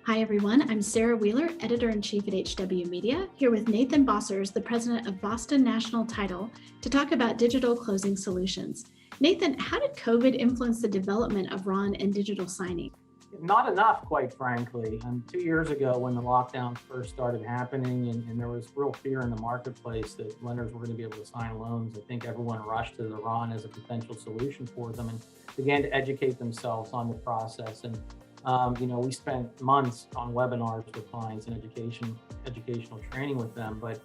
Hi, everyone. I'm Sarah Wheeler, Editor-in-Chief at HW Media, here with Nathan Bossers, the President of Boston National Title, to talk about digital closing solutions. Nathan, how did COVID influence the development of RON and digital signing? Not enough, quite frankly. 2 years ago, when the lockdowns first started happening and there was real fear in the marketplace that lenders were going to be able to sign loans, I think everyone rushed to the RON as a potential solution for them and began to educate themselves on the process. And we spent months on webinars with clients and educational training with them, but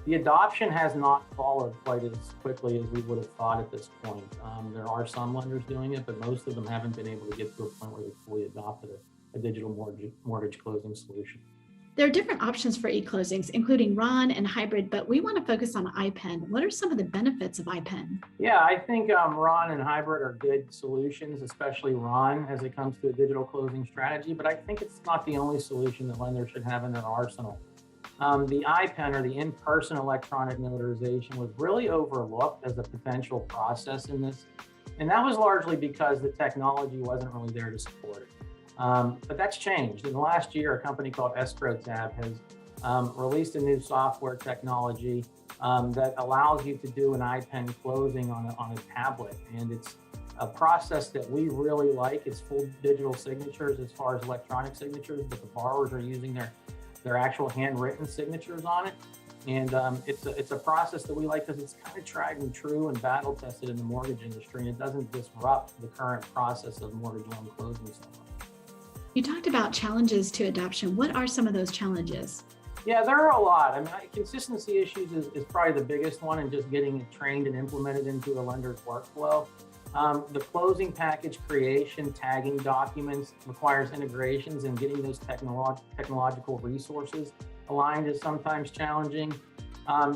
the adoption has not followed quite as quickly as we would have thought at this point. There are some lenders doing it, but most of them haven't been able to get to a point where they've fully adopted a digital mortgage closing solution. There are different options for e-closings, including RON and hybrid, but we want to focus on IPEN. What are some of the benefits of IPEN? Yeah, I think RON and hybrid are good solutions, especially RON as it comes to a digital closing strategy, but I think it's not the only solution that lenders should have in their arsenal. The IPEN, or the in-person electronic notarization, was really overlooked as a potential process in this. And that was largely because the technology wasn't really there to support it. But that's changed. In the last year, a company called EscrowTab has released a new software technology that allows you to do an IPEN closing on a tablet. And it's a process that we really like. It's full digital signatures as far as electronic signatures, but the borrowers are using their actual handwritten signatures on it. And it's a process that we like because it's kind of tried and true and battle tested in the mortgage industry, and it doesn't disrupt the current process of mortgage loan closing so much. You talked about challenges to adoption. What are some of those challenges? Yeah, there are a lot. I mean, consistency issues is probably the biggest one, and just getting it trained and implemented into a lender's workflow. The closing package creation, tagging documents requires integrations, and getting those technological resources aligned is sometimes challenging.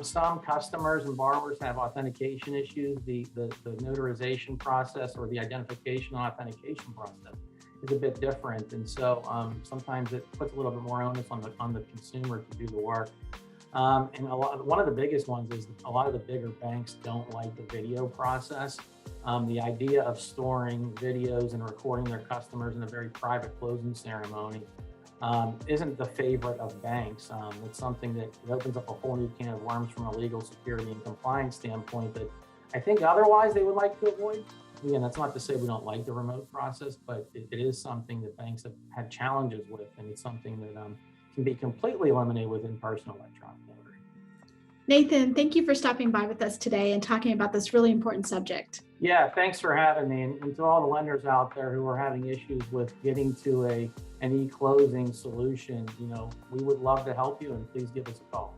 Some customers and borrowers have authentication issues. The notarization process, or the identification and authentication process, is a bit different, and so sometimes it puts a little bit more onus on the consumer to do the work. And one of the biggest ones is a lot of the bigger banks don't like the video process. The idea of storing videos and recording their customers in a very private closing ceremony isn't the favorite of banks. It's something that opens up a whole new can of worms from a legal, security, and compliance standpoint that I think otherwise they would like to avoid. Again, that's not to say we don't like the remote process, but it is something that banks have had challenges with, and it's something that can be completely eliminated with in-person electronic notary. Nathan, thank you for stopping by with us today and talking about this really important subject. Yeah, thanks for having me. And to all the lenders out there who are having issues with getting to an e-closing solution, we would love to help you, and please give us a call.